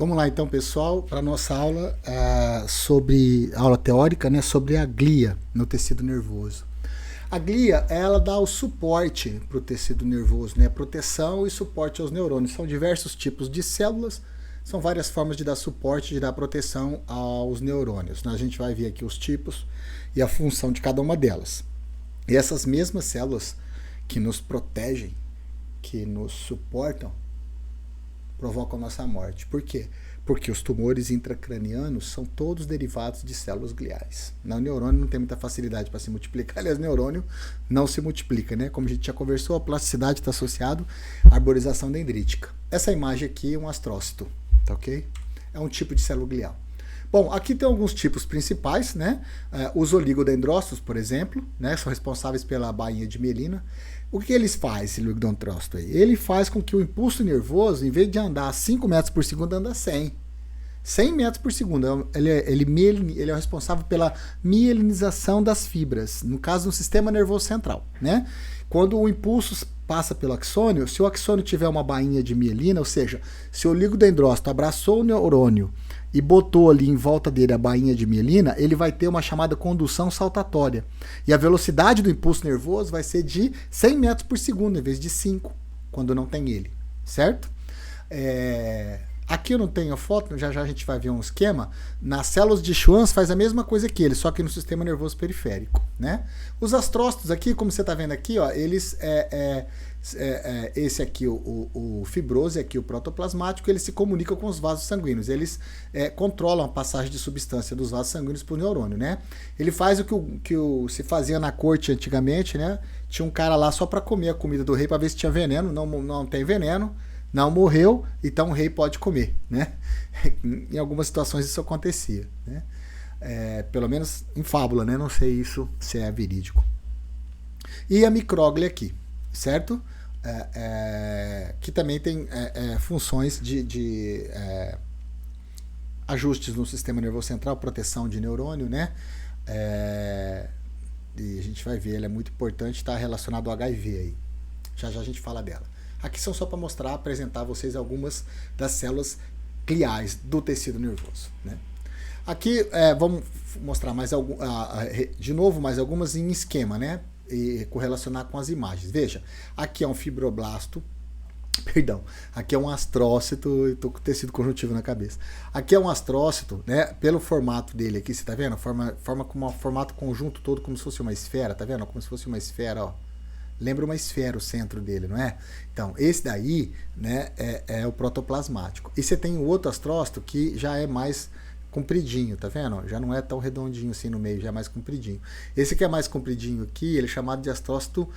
Vamos lá então, pessoal, para a nossa aula sobre aula teórica, né, sobre a glia no tecido nervoso. A glia, ela dá o suporte para o tecido nervoso, né, proteção e suporte aos neurônios. São diversos tipos de células, são várias formas de dar suporte, de dar proteção aos neurônios. A gente vai ver aqui os tipos e a função de cada uma delas. E essas mesmas células que nos protegem, que nos suportam, provocam nossa morte. Por quê? Porque os tumores intracranianos são todos derivados de células gliais. O neurônio não tem muita facilidade para se multiplicar. Aliás, o neurônio não se multiplica, né? Como a gente já conversou, a plasticidade está associada à arborização dendrítica. Essa imagem aqui é um astrócito, tá ok? É um tipo de célula glial. Bom, aqui tem alguns tipos principais, né? Os oligodendrócitos, por exemplo, né? São responsáveis pela bainha de mielina. O que eles fazem, esse oligodendrócito aí? Ele faz com que o impulso nervoso, em vez de andar a 5 metros por segundo, anda a 100. 100 metros por segundo. Ele é o responsável pela mielinização das fibras, no caso do sistema nervoso central, né? Quando o impulso passa pelo axônio, se o axônio tiver uma bainha de mielina, ou seja, se o oligodendrócito abraçou o neurônio e botou ali em volta dele a bainha de mielina, ele vai ter uma chamada condução saltatória. E a velocidade do impulso nervoso vai ser de 100 metros por segundo, em vez de 5, quando não tem ele, certo? Aqui eu não tenho a foto, já já a gente vai ver um esquema. Nas células de Schwann faz a mesma coisa que ele, só que no sistema nervoso periférico, né? Os astrócitos aqui, como você está vendo aqui, ó, eles esse aqui, o fibrose, aqui o protoplasmático, eles se comunicam com os vasos sanguíneos. Eles controlam a passagem de substância dos vasos sanguíneos para o neurônio, né? Ele faz o que se fazia na corte antigamente, né? Tinha um cara lá só para comer a comida do rei para ver se tinha veneno. Não tem veneno. Não morreu, então o rei pode comer, né? Em algumas situações isso acontecia, né? Pelo menos em fábula, né? Não sei isso se é verídico. E a micróglia aqui, certo? Que também tem funções de ajustes no sistema nervoso central, proteção de neurônio, né? E a gente vai ver, ela é muito importante, está relacionado ao HIV aí. Já já a gente fala dela. Aqui são só para mostrar, apresentar a vocês algumas das células gliais do tecido nervoso, né? Aqui vamos mostrar de novo mais algumas em esquema, né? E correlacionar com as imagens. Veja, aqui é um fibroblasto, aqui é um astrócito, estou com o tecido conjuntivo na cabeça. Aqui é um astrócito, né? Pelo formato dele aqui, você está vendo? Forma com um formato conjunto todo como se fosse uma esfera, tá vendo? Como se fosse uma esfera, ó. Lembra uma esfera o centro dele, não é? Então, esse daí, né, é o protoplasmático. E você tem o outro astrócito que já é mais compridinho, tá vendo? Já não é tão redondinho assim no meio, já é mais compridinho. Esse que é mais compridinho aqui, ele é chamado de astrócito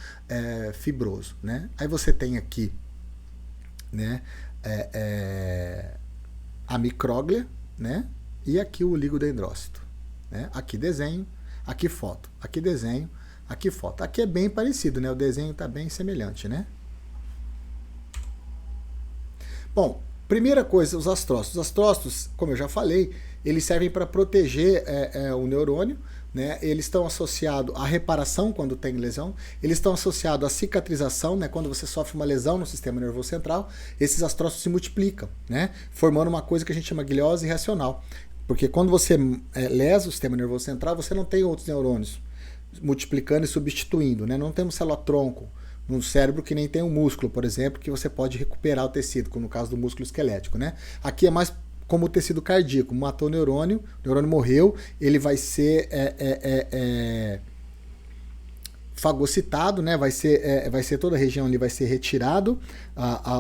fibroso, né? Aí você tem aqui, né, a micróglia, né? E aqui o oligodendrócito, né? Aqui desenho, aqui foto, aqui desenho, aqui foto. Aqui é bem parecido, né? O desenho está bem semelhante, né? Bom, primeira coisa, os astrócitos. Os astrócitos, como eu já falei, eles servem para proteger o neurônio, né? Eles estão associados à reparação quando tem lesão, eles estão associados à cicatrização, né? Quando você sofre uma lesão no sistema nervoso central, esses astrócitos se multiplicam, né? Formando uma coisa que a gente chama gliose irracional. Porque quando você lesa o sistema nervoso central, você não tem outros neurônios multiplicando e substituindo, né? Não temos célula-tronco no cérebro que nem tem um músculo, por exemplo, que você pode recuperar o tecido, como no caso do músculo esquelético, né? Aqui é mais como o tecido cardíaco, matou o neurônio morreu, ele vai ser fagocitado, né? Vai ser toda a região ali vai ser retirado,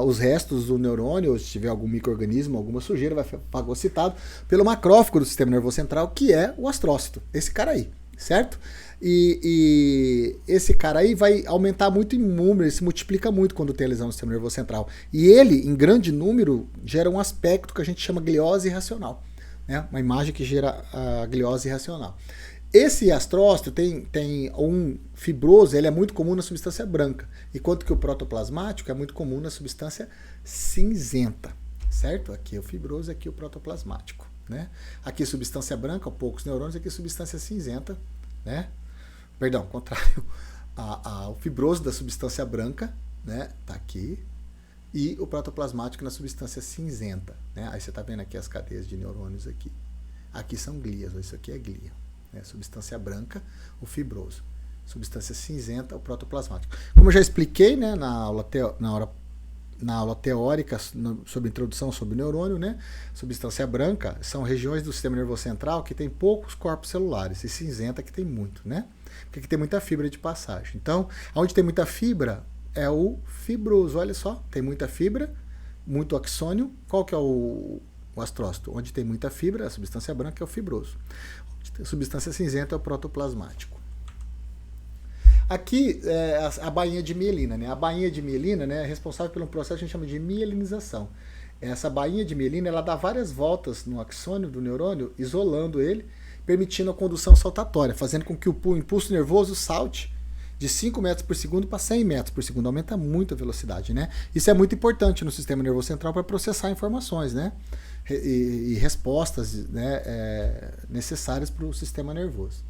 os restos do neurônio, ou se tiver algum micro-organismo, alguma sujeira, vai ser fagocitado pelo macrófago do sistema nervoso central, que é o astrócito, esse cara aí, certo? E esse cara aí vai aumentar muito em número, ele se multiplica muito quando tem lesão no sistema nervoso central. E ele, em grande número, gera um aspecto que a gente chama gliose irracional, né? Uma imagem que gera a gliose irracional. Esse astrócito tem um fibroso, ele é muito comum na substância branca, enquanto que o protoplasmático é muito comum na substância cinzenta, certo? Aqui é o fibroso, aqui é o protoplasmático, né? Aqui substância branca, poucos neurônios, aqui substância cinzenta, né? Perdão, contrário, o fibroso da substância branca, né? Tá aqui. e o protoplasmático na substância cinzenta, né? Aí você está vendo aqui as cadeias de neurônios aqui. Aqui são glias, isso aqui é glia, né? Substância branca, o fibroso. Substância cinzenta, o protoplasmático. Como eu já expliquei, né, na aula teórica sobre introdução sobre o neurônio, né? Substância branca são regiões do sistema nervoso central que tem poucos corpos celulares, e cinzenta que tem muito, né? Porque aqui tem muita fibra de passagem. Então, onde tem muita fibra é o fibroso. Olha só, tem muita fibra, muito axônio. Qual que é o astrócito? Onde tem muita fibra, a substância branca é o fibroso. A substância cinzenta é o protoplasmático. Aqui é a bainha de mielina, né? A bainha de mielina, né, é responsável pelo processo que a gente chama de mielinização. Essa bainha de mielina, ela dá várias voltas no axônio do neurônio, isolando ele, permitindo a condução saltatória, fazendo com que o impulso nervoso salte de 5 metros por segundo para 100 metros por segundo. Aumenta muito a velocidade, né? Isso é muito importante no sistema nervoso central para processar informações, né? E respostas, né, necessárias para o sistema nervoso.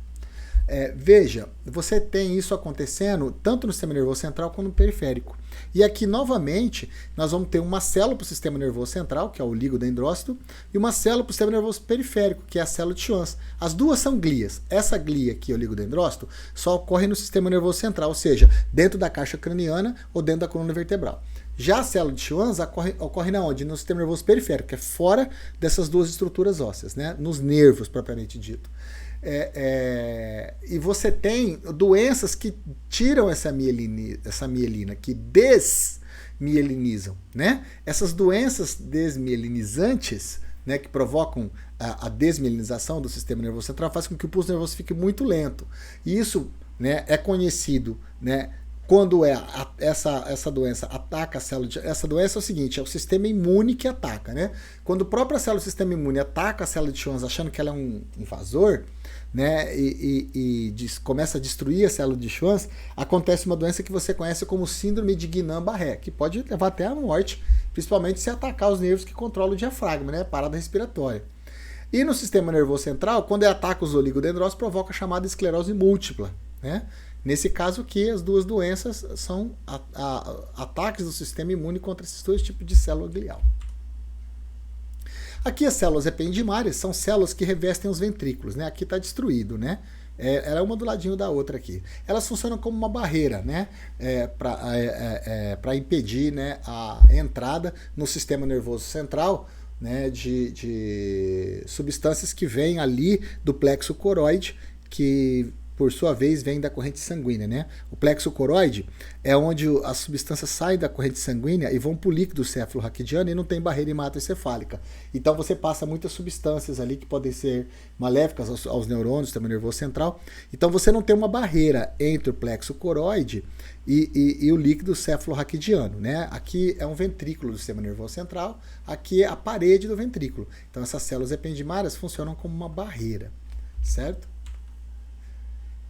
Veja, você tem isso acontecendo tanto no sistema nervoso central quanto no periférico. E aqui, novamente, nós vamos ter uma célula para o sistema nervoso central, que é o ligodendrócito, e uma célula para o sistema nervoso periférico, que é a célula de Schwann. As duas são glias. Essa glia aqui, o ligodendrócito, só ocorre no sistema nervoso central, ou seja, dentro da caixa craniana ou dentro da coluna vertebral. Já a célula de Schwann ocorre na onde? No sistema nervoso periférico, que é fora dessas duas estruturas ósseas, né? Nos nervos, propriamente dito. E você tem doenças que tiram essa mielina, que desmielinizam, né? Essas doenças desmielinizantes, né, que provocam a desmielinização do sistema nervoso central, faz com que o pulso nervoso fique muito lento. E isso, né, é conhecido, né, quando essa doença ataca a célula. Essa doença é o seguinte, é o sistema imune que ataca, né? Quando a própria célula do sistema imune ataca a célula de Schwann achando que ela é um invasor, né, e começa a destruir a célula de Schwann, acontece uma doença que você conhece como síndrome de Guillain-Barré, que pode levar até a morte, principalmente se atacar os nervos que controlam o diafragma, né, parada respiratória. E no sistema nervoso central, quando ataca os oligodendrócitos, provoca a chamada esclerose múltipla, né? Nesse caso aqui, as duas doenças são ataques do sistema imune contra esses dois tipos de célula glial. Aqui as células ependimárias são células que revestem os ventrículos, né? Aqui está destruído, né? Ela é uma do ladinho da outra aqui. Elas funcionam como uma barreira, né? Para impedir, né, a entrada no sistema nervoso central, né, de substâncias que vêm ali do plexo coroide, que por sua vez vem da corrente sanguínea, né? O plexo coroide é onde as substâncias saem da corrente sanguínea e vão para o líquido céfalo-raquidiano e não tem barreira hematoencefálica. Então você passa muitas substâncias ali que podem ser maléficas aos neurônios, sistema nervoso central. Então você não tem uma barreira entre o plexo coroide e o líquido céfalo-raquidiano, né? Aqui é um ventrículo do sistema nervoso central, aqui é a parede do ventrículo. Então essas células ependimárias funcionam como uma barreira, certo?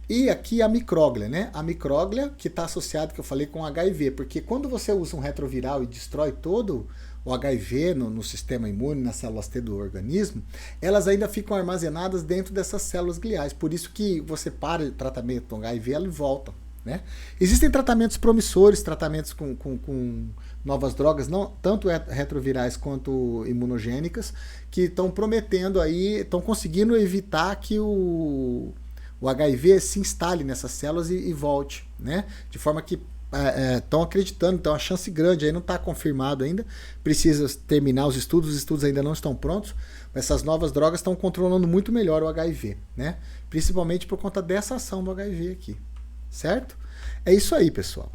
E aqui a micróglia, né? A micróglia que está associada, que eu falei, com HIV, porque quando você usa um retroviral e destrói todo o HIV no sistema imune, nas células T do organismo, elas ainda ficam armazenadas dentro dessas células gliais. Por isso que você para o tratamento com HIV, ela volta, né? Existem tratamentos promissores, tratamentos com novas drogas, não tanto retrovirais quanto imunogênicas, que estão prometendo aí, estão conseguindo evitar que o HIV se instale nessas células e volte, né? De forma que estão acreditando, então a chance grande, aí não está confirmado ainda, precisa terminar os estudos ainda não estão prontos, mas essas novas drogas estão controlando muito melhor o HIV, né? Principalmente por conta dessa ação do HIV aqui, certo? É isso aí, pessoal.